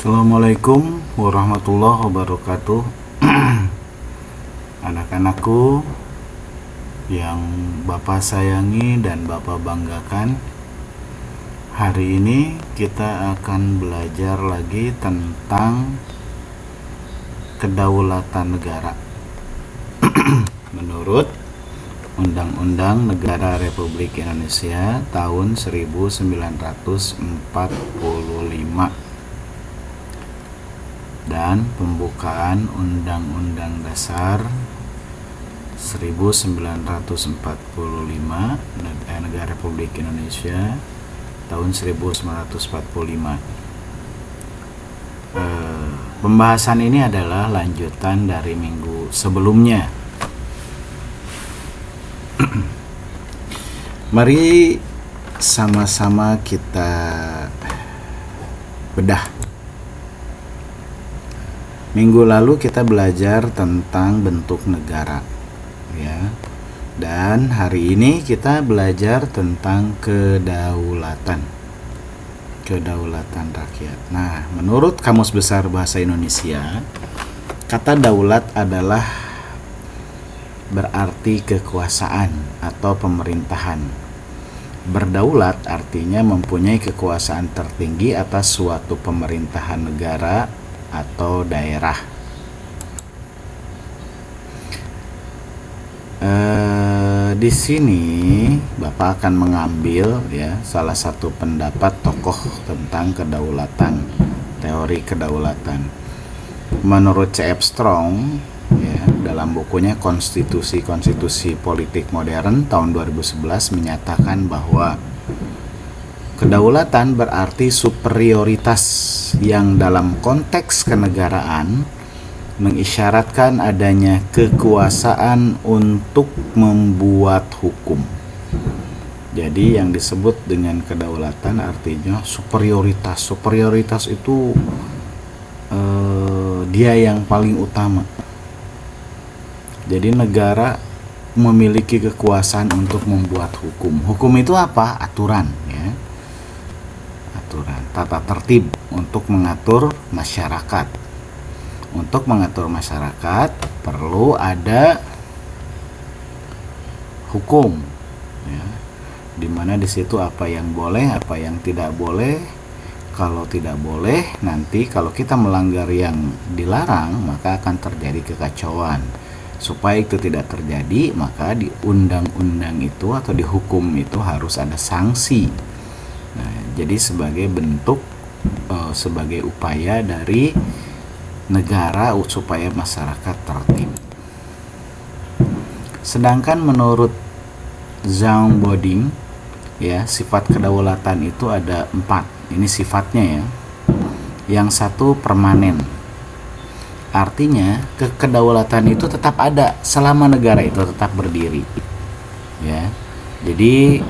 Assalamualaikum warahmatullahi wabarakatuh. Anak-anakku yang Bapak sayangi dan Bapak banggakan, hari ini kita akan belajar lagi tentang kedaulatan negara menurut Undang-Undang Negara Republik Indonesia tahun 1945 dan pembukaan Undang-Undang Dasar 1945 Negara Republik Indonesia tahun 1945. Pembahasan ini adalah lanjutan dari minggu sebelumnya. Mari sama-sama kita bedah. Minggu lalu kita belajar tentang bentuk negara, ya. Dan hari ini kita belajar tentang kedaulatan rakyat. Nah, menurut Kamus Besar Bahasa Indonesia, kata daulat adalah berarti kekuasaan atau pemerintahan. Berdaulat artinya mempunyai kekuasaan tertinggi atas suatu pemerintahan negara atau daerah. Di sini Bapak akan mengambil salah satu pendapat tokoh tentang kedaulatan, teori kedaulatan. Menurut C.F. Strong, dalam bukunya Konstitusi Politik Modern tahun 2011 menyatakan bahwa kedaulatan berarti superioritas yang dalam konteks kenegaraan mengisyaratkan adanya kekuasaan untuk membuat hukum. Jadi yang disebut dengan kedaulatan artinya superioritas. Superioritas itu dia yang paling utama. Jadi negara memiliki kekuasaan untuk membuat hukum. Hukum itu apa? Aturan, tata tertib untuk mengatur masyarakat. Untuk mengatur masyarakat perlu ada hukum, dimana di situ apa yang boleh, apa yang tidak boleh. Kalau tidak boleh, nanti kalau kita melanggar yang dilarang, maka akan terjadi kekacauan. Supaya itu tidak terjadi, maka di undang-undang itu atau di hukum itu harus ada sanksi. Nah, jadi sebagai bentuk, sebagai upaya dari negara supaya masyarakat tertib. Sedangkan menurut Jean Bodin, sifat kedaulatan itu ada 4. Ini sifatnya Yang satu permanen. Artinya kedaulatan itu tetap ada selama negara itu tetap berdiri. Jadi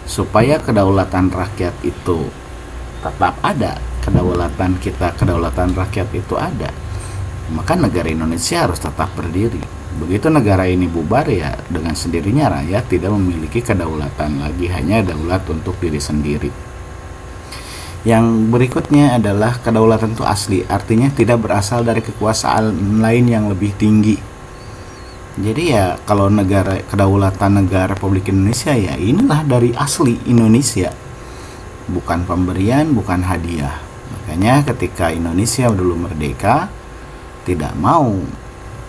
supaya kedaulatan rakyat itu tetap ada, kedaulatan rakyat itu ada, maka negara Indonesia harus tetap berdiri. Begitu negara ini bubar, dengan sendirinya rakyat tidak memiliki kedaulatan lagi, hanya daulat untuk diri sendiri. Yang berikutnya adalah kedaulatan itu asli, artinya tidak berasal dari kekuasaan lain yang lebih tinggi. Jadi kalau kedaulatan negara Republik Indonesia inilah dari asli Indonesia, bukan pemberian, bukan hadiah. Makanya ketika Indonesia dulu merdeka, tidak mau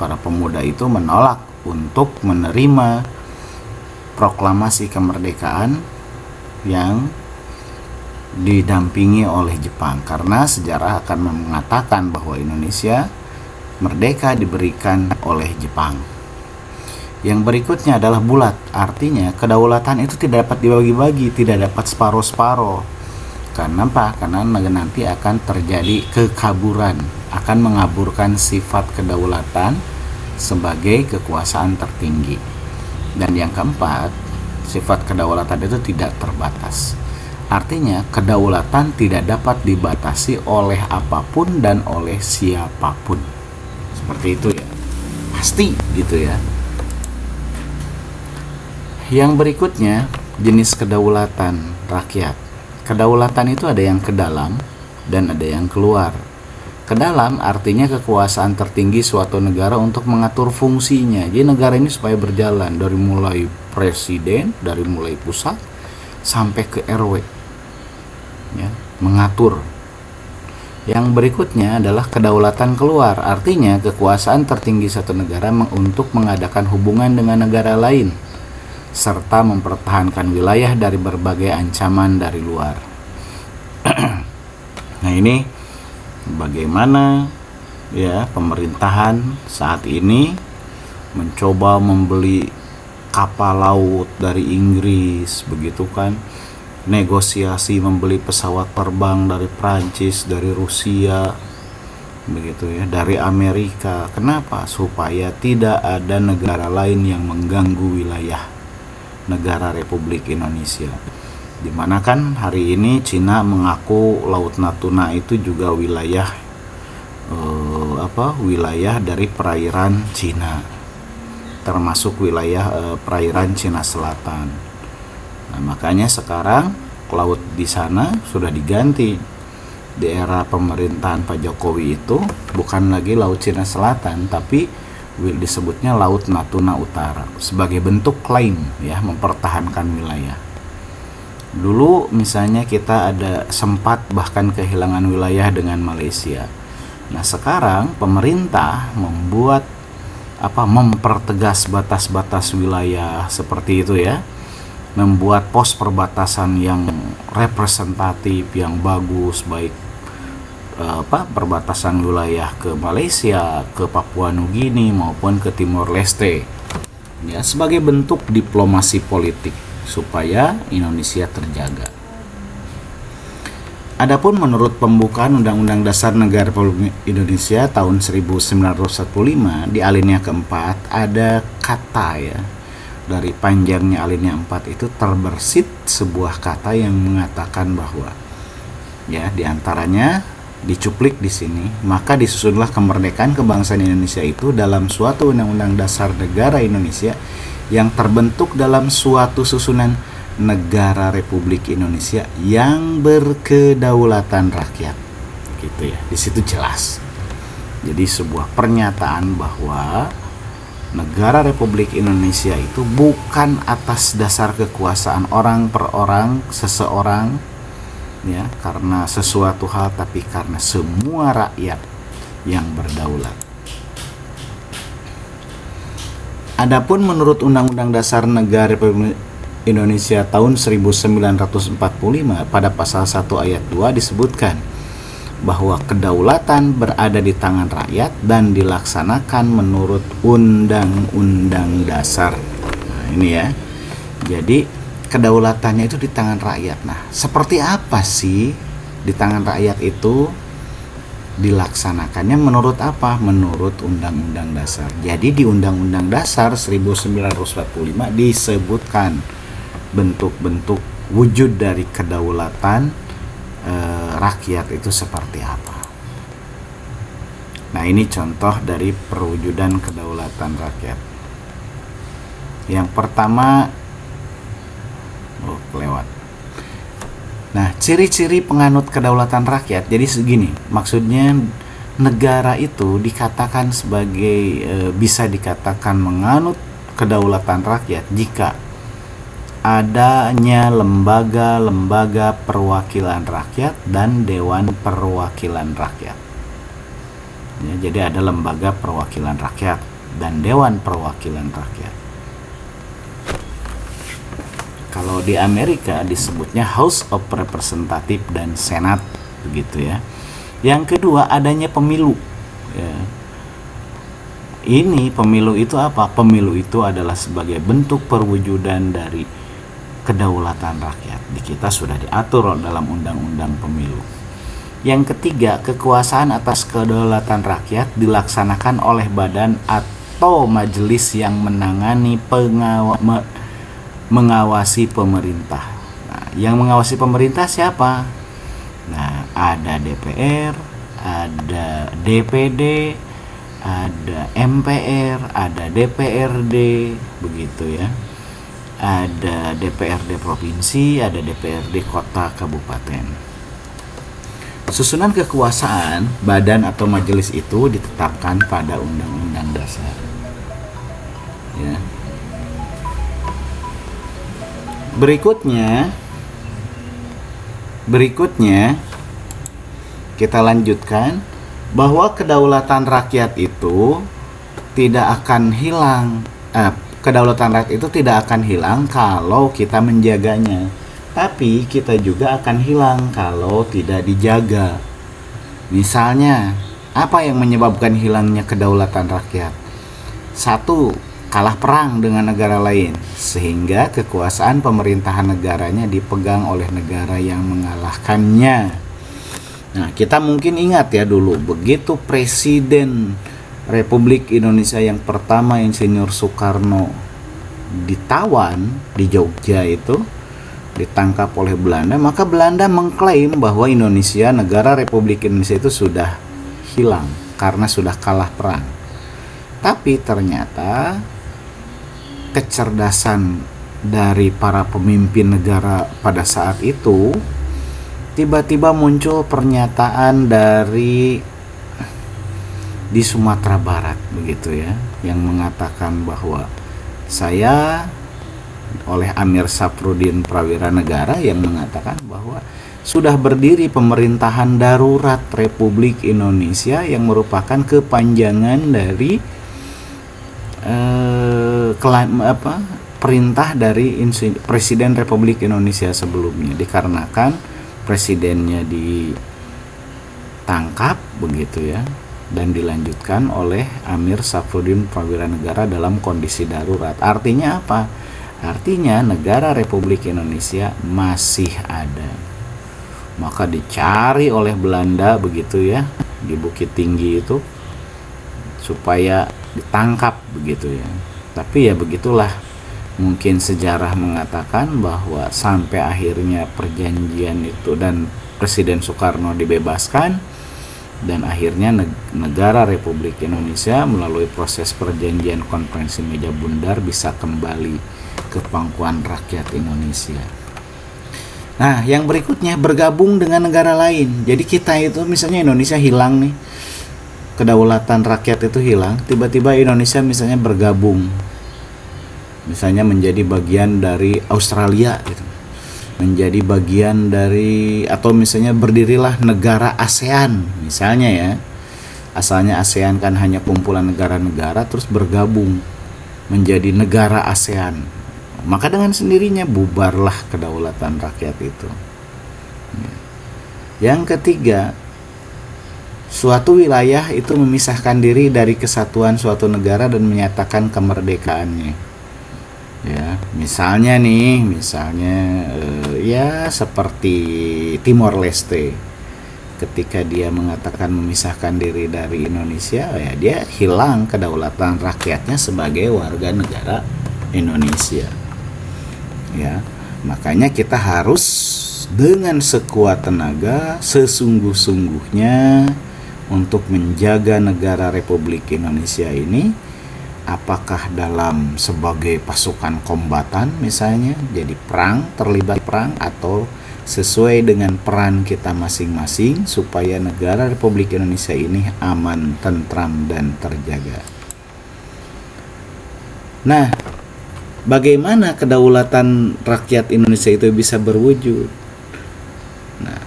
para pemuda itu menolak untuk menerima proklamasi kemerdekaan yang didampingi oleh Jepang, karena sejarah akan mengatakan bahwa Indonesia merdeka diberikan oleh Jepang. Yang berikutnya adalah bulat, artinya kedaulatan itu tidak dapat dibagi-bagi, tidak dapat separuh-separuh. Karena apa? Karena nanti akan terjadi kekaburan, akan mengaburkan sifat kedaulatan sebagai kekuasaan tertinggi. Dan yang keempat, sifat kedaulatan itu tidak terbatas. Artinya kedaulatan tidak dapat dibatasi oleh apapun dan oleh siapapun. Seperti itu pasti gitu Yang berikutnya, jenis kedaulatan rakyat. Kedaulatan itu ada yang ke dalam dan ada yang keluar. Ke dalam artinya kekuasaan tertinggi suatu negara untuk mengatur fungsinya. Jadi negara ini supaya berjalan dari mulai presiden, dari mulai pusat sampai ke RW, ya, mengatur. Yang berikutnya adalah kedaulatan keluar, artinya kekuasaan tertinggi satu negara untuk mengadakan hubungan dengan negara lain serta mempertahankan wilayah dari berbagai ancaman dari luar. Nah, ini bagaimana ya pemerintahan saat ini mencoba membeli kapal laut dari Inggris, begitu kan, negosiasi membeli pesawat terbang dari Prancis, dari Rusia, begitu ya, dari Amerika. Kenapa? Supaya tidak ada negara lain yang mengganggu wilayah negara Republik Indonesia. Dimana kan hari ini Cina mengaku Laut Natuna itu juga wilayah wilayah dari perairan Cina, termasuk wilayah perairan Cina Selatan. Nah, makanya sekarang laut di sana sudah diganti. Di era pemerintahan Pak Jokowi itu bukan lagi Laut Cina Selatan, tapi disebutnya Laut Natuna Utara sebagai bentuk klaim ya mempertahankan wilayah. Dulu misalnya kita ada sempat bahkan kehilangan wilayah dengan Malaysia. Nah, sekarang pemerintah mempertegas batas-batas wilayah seperti itu ya. Membuat pos perbatasan yang representatif, yang bagus, baik perbatasan wilayah ke Malaysia, ke Papua Nugini maupun ke Timor Leste. Ya, sebagai bentuk diplomasi politik supaya Indonesia terjaga. Adapun menurut pembukaan Undang-Undang Dasar Negara Republik Indonesia tahun 1945 di alinea keempat ada kata ya. Dari panjangnya alinea 4 itu terbersit sebuah kata yang mengatakan bahwa ya diantaranya dicuplik di sini, maka disusunlah kemerdekaan kebangsaan Indonesia itu dalam suatu Undang-Undang Dasar Negara Indonesia yang terbentuk dalam suatu susunan negara Republik Indonesia yang berkedaulatan rakyat, gitu ya. Di situ jelas. Jadi sebuah pernyataan bahwa negara Republik Indonesia itu bukan atas dasar kekuasaan orang per orang, seseorang ya, karena sesuatu hal, tapi karena semua rakyat yang berdaulat. Adapun menurut Undang-Undang Dasar Negara Republik Indonesia tahun 1945 pada pasal 1 ayat 2 disebutkan bahwa kedaulatan berada di tangan rakyat dan dilaksanakan menurut Undang-Undang Dasar. Nah, ini ya. Jadi kedaulatannya itu di tangan rakyat. Nah, seperti apa sih di tangan rakyat itu dilaksanakannya menurut apa? Menurut Undang-Undang Dasar. Jadi di Undang-Undang Dasar 1945 disebutkan bentuk-bentuk wujud dari kedaulatan rakyat itu seperti apa. Nah, ini contoh dari perwujudan kedaulatan rakyat. Yang pertama, kelewat. Nah, ciri-ciri penganut kedaulatan rakyat. Jadi segini, maksudnya negara itu dikatakan sebagai bisa dikatakan menganut kedaulatan rakyat jika adanya lembaga-lembaga perwakilan rakyat dan Dewan Perwakilan Rakyat. Ya, jadi ada lembaga perwakilan rakyat dan Dewan Perwakilan Rakyat. Kalau di Amerika disebutnya House of Representative dan Senat, begitu ya. Yang kedua, adanya pemilu. Ya. Ini pemilu itu apa? Pemilu itu adalah sebagai bentuk perwujudan dari kedaulatan rakyat. Di kita sudah diatur dalam undang-undang pemilu. Yang ketiga, kekuasaan atas kedaulatan rakyat dilaksanakan oleh badan atau majelis yang menangani mengawasi pemerintah. Nah, yang mengawasi pemerintah siapa? Nah, ada DPR, ada DPD, ada MPR, ada DPRD, begitu ya. Ada DPRD provinsi, ada DPRD kota kabupaten. Susunan kekuasaan badan atau majelis itu ditetapkan pada Undang-Undang Dasar. Ya. Berikutnya kita lanjutkan bahwa kedaulatan rakyat itu tidak akan hilang. Kedaulatan rakyat itu tidak akan hilang kalau kita menjaganya. Tapi kita juga akan hilang kalau tidak dijaga. Misalnya, apa yang menyebabkan hilangnya kedaulatan rakyat? 1. Kalah perang dengan negara lain, sehingga kekuasaan pemerintahan negaranya dipegang oleh negara yang mengalahkannya. Nah, kita mungkin ingat ya dulu, begitu Presiden Republik Indonesia yang pertama Insinyur Soekarno ditawan di Jogja itu, ditangkap oleh Belanda, maka Belanda mengklaim bahwa Indonesia, negara Republik Indonesia itu sudah hilang karena sudah kalah perang. Tapi ternyata kecerdasan dari para pemimpin negara pada saat itu, tiba-tiba muncul pernyataan di Sumatera Barat begitu ya, yang mengatakan bahwa saya, oleh Amir Safruddin Prawira Negara, yang mengatakan bahwa sudah berdiri pemerintahan darurat Republik Indonesia yang merupakan kepanjangan dari perintah dari Presiden Republik Indonesia sebelumnya, dikarenakan presidennya ditangkap begitu ya, dan dilanjutkan oleh Amir Safruddin Prawira Negara dalam kondisi darurat. Artinya apa? Artinya negara Republik Indonesia masih ada. Maka dicari oleh Belanda begitu ya, di Bukit Tinggi itu, supaya ditangkap begitu ya. Tapi ya begitulah, mungkin sejarah mengatakan bahwa sampai akhirnya perjanjian itu dan Presiden Soekarno dibebaskan, dan akhirnya negara Republik Indonesia melalui proses perjanjian konferensi meja bundar bisa kembali ke pangkuan rakyat Indonesia. Nah, yang berikutnya bergabung dengan negara lain. Jadi kita itu misalnya Indonesia hilang nih, kedaulatan rakyat itu hilang, tiba-tiba Indonesia misalnya bergabung, misalnya menjadi bagian dari Australia gitu, menjadi bagian dari, atau misalnya berdirilah negara ASEAN misalnya ya. Asalnya ASEAN kan hanya kumpulan negara-negara, terus bergabung menjadi negara ASEAN. Maka dengan sendirinya bubarlah kedaulatan rakyat itu. Yang ketiga, suatu wilayah itu memisahkan diri dari kesatuan suatu negara dan menyatakan kemerdekaannya. Ya, misalnya ya seperti Timor Leste, ketika dia mengatakan memisahkan diri dari Indonesia, ya dia hilang kedaulatan rakyatnya sebagai warga negara Indonesia. Ya, makanya kita harus dengan sekuat tenaga, sesungguh-sungguhnya untuk menjaga negara Republik Indonesia ini, apakah dalam sebagai pasukan kombatan misalnya, jadi terlibat perang, atau sesuai dengan peran kita masing-masing supaya negara Republik Indonesia ini aman, tentram, dan terjaga. Nah, bagaimana kedaulatan rakyat Indonesia itu bisa berwujud? Nah,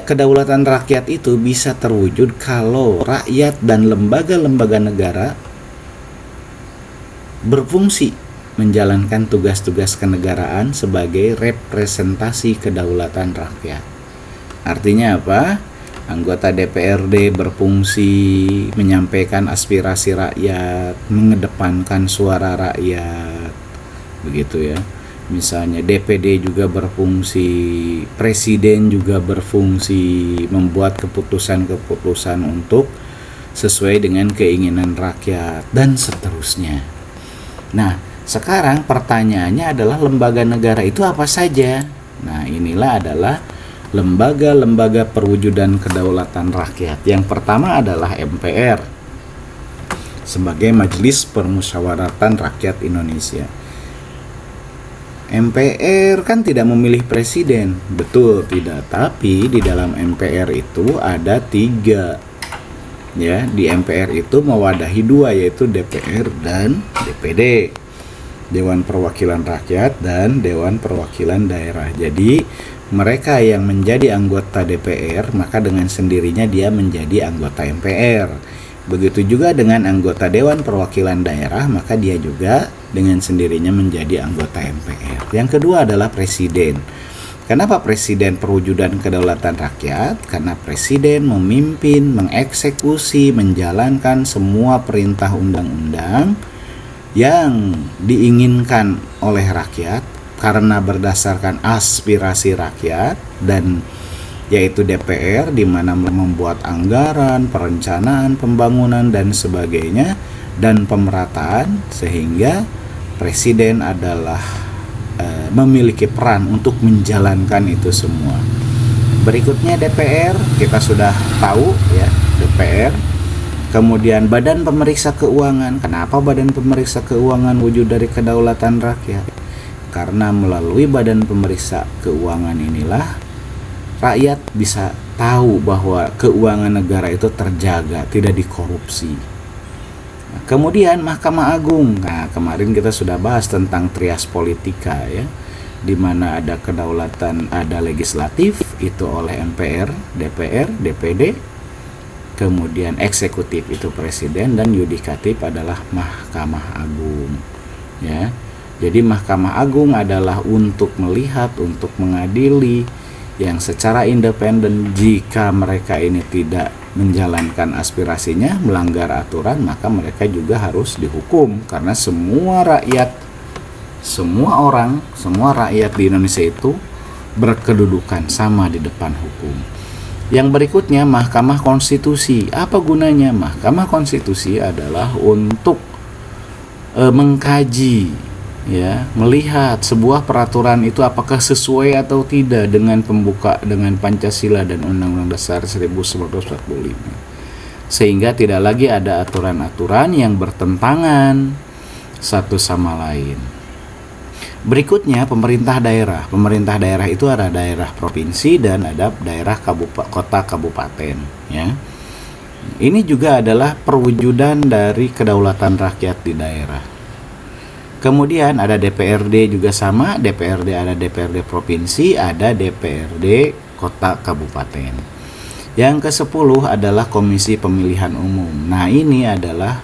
kedaulatan rakyat itu bisa terwujud kalau rakyat dan lembaga-lembaga negara berfungsi menjalankan tugas-tugas kenegaraan sebagai representasi kedaulatan rakyat. Artinya apa? Anggota DPRD berfungsi menyampaikan aspirasi rakyat, mengedepankan suara rakyat, begitu ya. Misalnya DPD juga berfungsi, presiden juga berfungsi membuat keputusan-keputusan untuk sesuai dengan keinginan rakyat, dan seterusnya. Nah, sekarang pertanyaannya adalah lembaga negara itu apa saja? Nah, inilah adalah lembaga-lembaga perwujudan kedaulatan rakyat. Yang pertama adalah MPR sebagai Majelis Permusyawaratan Rakyat Indonesia. MPR kan tidak memilih presiden, betul tidak? Tapi di dalam MPR itu ada 3, ya. Di MPR itu mewadahi 2, yaitu DPR dan DPD, Dewan Perwakilan Rakyat dan Dewan Perwakilan Daerah. Jadi mereka yang menjadi anggota DPR, maka dengan sendirinya dia menjadi anggota MPR. Begitu juga dengan anggota Dewan Perwakilan Daerah, maka dia juga dengan sendirinya menjadi anggota MPR. Yang kedua adalah presiden. Kenapa presiden? Perwujudan kedaulatan rakyat. Karena presiden memimpin, mengeksekusi, menjalankan semua perintah undang-undang yang diinginkan oleh rakyat karena berdasarkan aspirasi rakyat, dan yaitu DPR, di mana membuat anggaran, perencanaan pembangunan dan sebagainya, dan pemerataan, sehingga presiden adalah memiliki peran untuk menjalankan itu semua. Berikutnya DPR, kita sudah tahu ya, DPR. Kemudian Badan Pemeriksa Keuangan. Kenapa Badan Pemeriksa Keuangan wujud dari kedaulatan rakyat? Karena melalui Badan Pemeriksa Keuangan inilah rakyat bisa tahu bahwa keuangan negara itu terjaga, tidak dikorupsi. Nah, kemudian Mahkamah Agung. Nah, kemarin kita sudah bahas tentang trias politika ya, di mana ada kedaulatan, ada legislatif itu oleh MPR, DPR, DPD, kemudian eksekutif itu presiden, dan yudikatif adalah Mahkamah Agung ya. Jadi Mahkamah Agung adalah untuk melihat, untuk mengadili yang secara independen. Jika mereka ini tidak menjalankan aspirasinya, melanggar aturan, maka mereka juga harus dihukum, karena semua rakyat, semua orang, semua rakyat di Indonesia itu berkedudukan sama di depan hukum. Yang berikutnya Mahkamah Konstitusi. Apa gunanya? Mahkamah Konstitusi adalah untuk mengkaji ya, melihat sebuah peraturan itu apakah sesuai atau tidak dengan dengan Pancasila dan Undang-Undang Dasar 1945, sehingga tidak lagi ada aturan-aturan yang bertentangan satu sama lain. Berikutnya pemerintah daerah. Pemerintah daerah itu ada daerah provinsi dan ada daerah kota kabupaten ya. Ini juga adalah perwujudan dari kedaulatan rakyat di daerah. Kemudian ada DPRD juga sama, DPRD ada DPRD provinsi, ada DPRD kota kabupaten. Yang ke-10 adalah Komisi Pemilihan Umum. Nah, ini adalah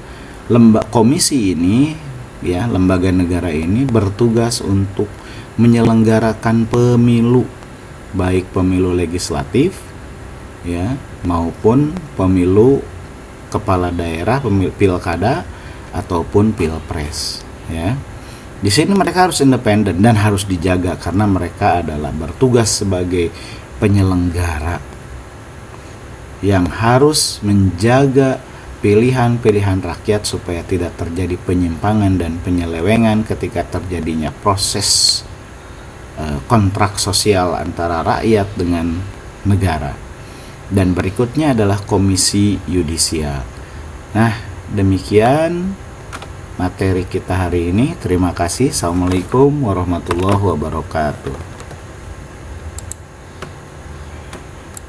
komisi ini ya, lembaga negara ini bertugas untuk menyelenggarakan pemilu, baik pemilu legislatif ya maupun pemilu kepala daerah, pilkada ataupun pilpres. Ya, di sini mereka harus independen dan harus dijaga karena mereka adalah bertugas sebagai penyelenggara yang harus menjaga pilihan-pilihan rakyat supaya tidak terjadi penyimpangan dan penyelewengan ketika terjadinya proses kontrak sosial antara rakyat dengan negara. Dan berikutnya adalah Komisi Yudisial. Nah, demikian materi kita hari ini. Terima kasih. Assalamualaikum warahmatullahi wabarakatuh.